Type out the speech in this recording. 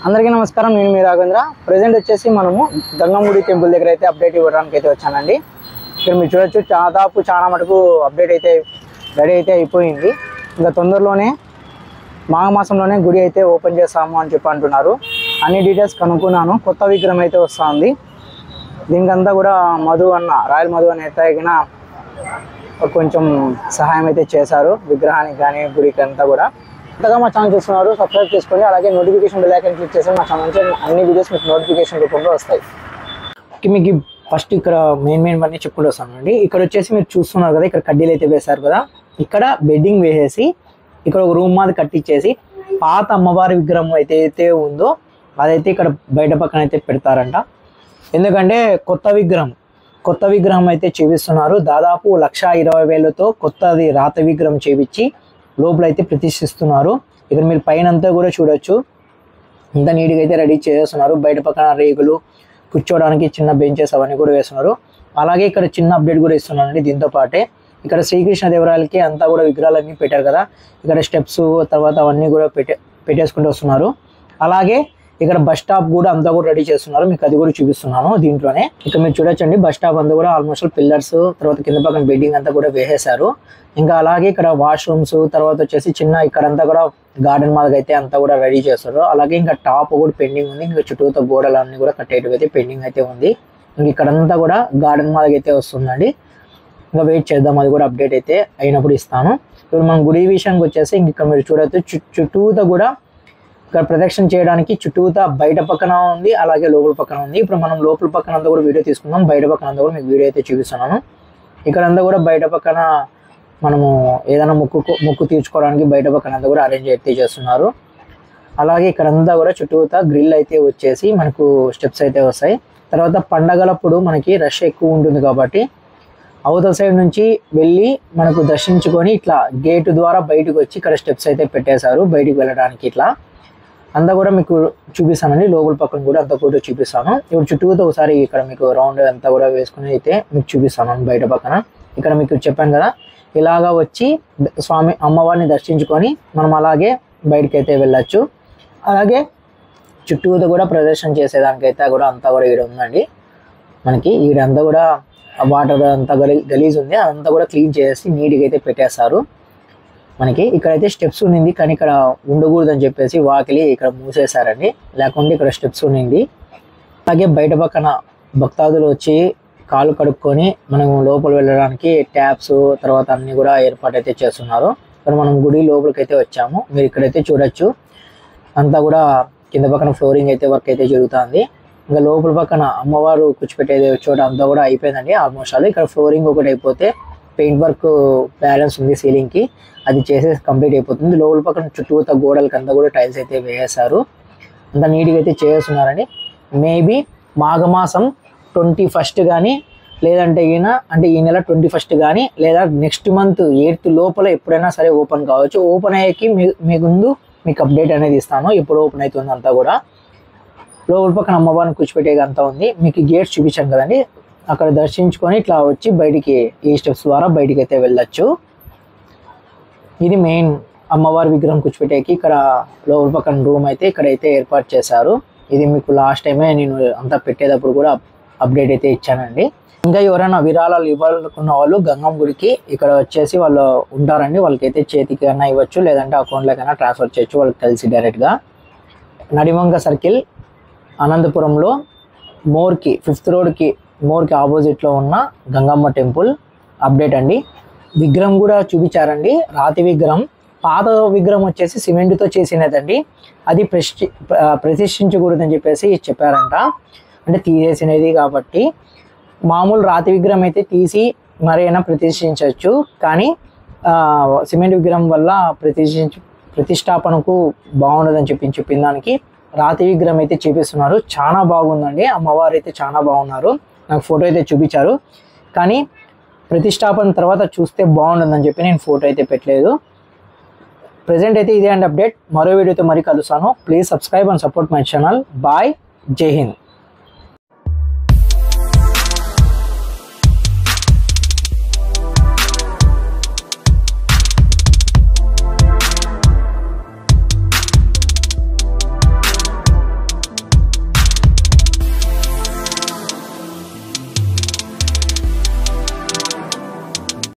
అందరికీ నమస్కారం, నేను మీ రాఘవేంద్ర. ప్రెజెంట్ వచ్చేసి మనము గంగమ్మ టెంపుల్ దగ్గర అయితే అప్డేట్ ఇవ్వడానికి అయితే వచ్చానండి. ఇక్కడ మీరు చూడొచ్చు, దాదాపు చాలా మటుకు అప్డేట్ అయితే రెడీ అయితే అయిపోయింది. ఇంకా తొందరలోనే మాఘమాసంలోనే గుడి అయితే ఓపెన్ చేస్తాము అని చెప్పి అంటున్నారు. అన్ని డీటెయిల్స్ కనుక్కున్నాను. కొత్త విగ్రహం అయితే వస్తుంది. దీనికంతా కూడా రాయల్ మధు అన్న ఎత్తగిన కొంచెం సహాయం అయితే చేశారు విగ్రహానికి కానీ గుడికి అంతా కూడా. అంతగా మా ఛానల్ చూస్తున్నారు, సబ్స్క్రైబ్ చేసుకొని అలాగే నోటిఫికేషన్ బెల్ ఐకాన్ క్లిక్ చేసి మా ఛానల్ నుంచి అన్ని వీడియోస్ మీకు నోటిఫికేషన్ రూపంలో వస్తాయి. మీకు ఫస్ట్ ఇక్కడ మెయిన్ అన్నీ చెప్పుకుంటూ వస్తానండి. ఇక్కడ వచ్చేసి మీరు చూస్తున్నారు కదా, ఇక్కడ కడ్డీలు అయితే వేశారు కదా. ఇక్కడ బెడ్డింగ్ వేసేసి ఇక్కడ ఒక రూమ్ మాది కట్టించేసి పాత అమ్మవారి విగ్రహం అయితే ఉందో అదైతే ఇక్కడ బయట పక్కన అయితే పెడతారంట. ఎందుకంటే కొత్త విగ్రహం అయితే చేపిస్తున్నారు. దాదాపు 1,20,000తో కొత్తది రాత విగ్రహం చేపించి లోపల అయితే ప్రతిష్ఠిస్తున్నారు. ఇక్కడ మీరు పైన అంతా కూడా చూడొచ్చు, ఇంత నీట్గా అయితే రెడీ చేస్తున్నారు. బయట పక్కన రేగులు, కూర్చోవడానికి చిన్న బెంచెస్ అవన్నీ కూడా వేస్తున్నారు. అలాగే ఇక్కడ చిన్న అప్డేట్ కూడా ఇస్తున్నారండి. దీంతో పాటే ఇక్కడ శ్రీకృష్ణదేవరాయలకి అంతా కూడా విగ్రహాలన్నీ పెట్టారు కదా, ఇక్కడ స్టెప్స్ తర్వాత అవన్నీ కూడా పెట్టేసుకుంటూ వస్తున్నారు. అలాగే ఇక్కడ బస్ స్టాప్ కూడా అంతా కూడా రెడీ చేస్తున్నారు. మీకు అది కూడా చూపిస్తున్నాను దీంట్లోనే. ఇక్కడ మీరు చూడొచ్చండి, బస్ స్టాప్ అంతా కూడా ఆల్మోస్ట్ పిల్లర్స్ తర్వాత కింద పక్కన బెడ్డింగ్ అంతా కూడా వేసేశారు. ఇంకా అలాగే ఇక్కడ వాష్రూమ్స్ తర్వాత వచ్చేసి చిన్న ఇక్కడంతా కూడా గార్డెన్ మాదిరి అయితే అంతా కూడా రెడీ చేస్తారు. అలాగే ఇంకా టాప్ కూడా పెండింగ్ ఉంది. ఇంకా చుట్టూతో గోడలన్నీ కూడా కట్టేటివి అయితే పెండింగ్ అయితే ఉంది. ఇంక ఇక్కడంతా కూడా గార్డెన్ మాదిరి అయితే వస్తుందండి. ఇంకా వెయిట్ చేద్దాం, అది కూడా అప్డేట్ అయితే అయినప్పుడు ఇస్తాను. ఇప్పుడు మనం గుడి విషయానికి వచ్చేసి ఇక్కడ మీరు చూడొచ్చు, చుట్టూతో కూడా ఇక్కడ ప్రదక్షిణ చేయడానికి చుట్టూతా బయట పక్కన ఉంది, అలాగే లోపల పక్కన ఉంది. ఇప్పుడు మనం లోపల పక్కన అంతా కూడా వీడియో తీసుకుందాం, బయట పక్కన అంతా కూడా మీకు వీడియో అయితే చూపిస్తున్నాను. ఇక్కడంతా కూడా బయట పక్కన మనము ఏదైనా మొక్కు తీర్చుకోవడానికి బయట పక్కన అంతా కూడా అరేంజ్ అయితే చేస్తున్నారు. అలాగే ఇక్కడంతా కూడా చుట్టూతా గ్రిల్ అయితే వచ్చేసి మనకు స్టెప్స్ అయితే వస్తాయి. తర్వాత పండగలప్పుడు మనకి రష్ ఎక్కువ ఉంటుంది కాబట్టి అవతల సైడ్ నుంచి వెళ్ళి మనకు దర్శించుకొని ఇట్లా గేటు ద్వారా బయటకు వచ్చి ఇక్కడ స్టెప్స్ అయితే పెట్టేశారు బయటికి వెళ్ళడానికి. ఇట్లా అంతా కూడా మీకు చూపిస్తానండి, లోపల పక్కన కూడా అంతా కూడా చూపిస్తాను. ఇప్పుడు చుట్టూతో ఒకసారి ఇక్కడ మీకు రౌండ్ అంతా కూడా వేసుకుని అయితే మీకు చూపిస్తాను బయట పక్కన. ఇక్కడ మీకు చెప్పాను కదా, ఇలాగా వచ్చి అమ్మవారిని దర్శించుకొని మనం అలాగే బయటకి అయితే వెళ్ళచ్చు. అలాగే చుట్టూతో కూడా ప్రదర్శన చేసేదానికైతే కూడా అంతా కూడా ఈడ ఉందండి. మనకి ఈడంతా కూడా వాటర్ అంతా గలీజ్ ఉంది, అదంతా కూడా క్లీన్ చేసి నీట్గా అయితే పెట్టేస్తారు. మనకి ఇక్కడైతే స్టెప్స్ ఉన్నింది, కానీ ఇక్కడ ఉండకూడదు అని చెప్పేసి వాకిలి ఇక్కడ మూసేశారండి, లేకుంటే ఇక్కడ స్టెప్స్ ఉన్నింది. అలాగే బయట పక్కన భక్తాదులు వచ్చి కాలు కడుక్కొని మనం లోపల వెళ్ళడానికి ట్యాప్స్ తర్వాత అన్ని కూడా ఏర్పాటు అయితే చేస్తున్నారు. ఇక్కడ మనం గుడి లోపలికి అయితే వచ్చాము. మీరు ఇక్కడైతే చూడొచ్చు, అంతా కూడా కింద పక్కన ఫ్లోరింగ్ అయితే వర్క్ అయితే జరుగుతుంది. ఇంకా లోపల పక్కన అమ్మవారు కూర్చోపెట్టేది చోట అంతా కూడా అయిపోయిందండి ఆల్మోస్ట్. అది ఇక్కడ ఫ్లోరింగ్ ఒకటి అయిపోతే పెయింట్ వర్క్ బ్యాలెన్స్ ఉంది సీలింగ్కి, అది చేసేసి కంప్లీట్ అయిపోతుంది. లోపల పక్కన చుట్టూత గోడలకి అంతా కూడా టైల్స్ అయితే వేసేస్తారు. అంత నీట్గా అయితే చేస్తున్నారండి. మేబీ మాఘమాసం 21 కానీ లేదంటే ఈ నెల 21 కానీ లేదా నెక్స్ట్ మంత్ 8th లోపల ఎప్పుడైనా సరే ఓపెన్ కావచ్చు. ఓపెన్ అయ్యాకి మీ ముందు మీకు అప్డేట్ అనేది ఇస్తాను, ఎప్పుడు ఓపెన్ అవుతుంది అంతా కూడా. లోపల పక్కన అమ్మవారిని కూర్చోపెట్టేది అంతా ఉంది. మీకు గేట్స్ చూపించాను కదండి, అక్కడ దర్శించుకొని ఇట్లా వచ్చి బయటికి ఈ స్టెప్స్ ద్వారా బయటికి అయితే వెళ్ళచ్చు. ఇది మెయిన్ అమ్మవారి విగ్రహం కూర్చోపెట్టేకి ఇక్కడ లోపల పక్కన రూమ్ అయితే ఇక్కడైతే ఏర్పాటు చేశారు. ఇది మీకు లాస్ట్ టైమే నేను అంతా పెట్టేటప్పుడు కూడా అప్డేట్ అయితే ఇచ్చానండి. ఇంకా ఎవరైనా విరాళాలు ఇవ్వాలనుకున్న వాళ్ళు గంగమ్మ గుడికి ఇక్కడ వచ్చేసి వాళ్ళు ఉంటారండి. వాళ్ళకైతే చేతికి అయినా ఇవ్వచ్చు, లేదంటే అకౌంట్లోకైనా ట్రాన్స్ఫర్ చేయొచ్చు వాళ్ళకి కలిసి డైరెక్ట్గా. నడిమంగ సర్కిల్ అనంతపురంలో మోర్కి 5th రోడ్కి మోర్కి ఆపోజిట్లో ఉన్న గంగమ్మ టెంపుల్ అప్డేట్ అండి. విగ్రహం కూడా చూపించారండి, రాతి విగ్రహం. పాత విగ్రహం వచ్చేసి సిమెంట్తో చేసినదండి, అది ప్రతిష్ఠించకూడదని చెప్పేసి చెప్పారంట. అంటే తీసేసినది కాబట్టి మామూలు రాతి విగ్రహం అయితే తీసి మరైనా ప్రతిష్ఠించవచ్చు, కానీ సిమెంట్ విగ్రహం వల్ల ప్రతిష్టాపనకు బాగుండదని చెప్పిన దానికి రాతి విగ్రహం అయితే చూపిస్తున్నారు. చాలా బాగుందండి, అమ్మవారు అయితే చాలా బాగున్నారు. నాకు ఫోటో అయితే చూపించారు, కానీ ప్రతిష్టాపన తర్వాత చూస్తే బాగుంటుందని చెప్పి నేను ఫోటో అయితే పెట్టలేదు. ప్రెజెంట్ అయితే ఇదే అండి అప్డేట్. మరో వీడియోతో మరీ కలుస్తాను. Please subscribe and support my channel. Bye, జై హింద్.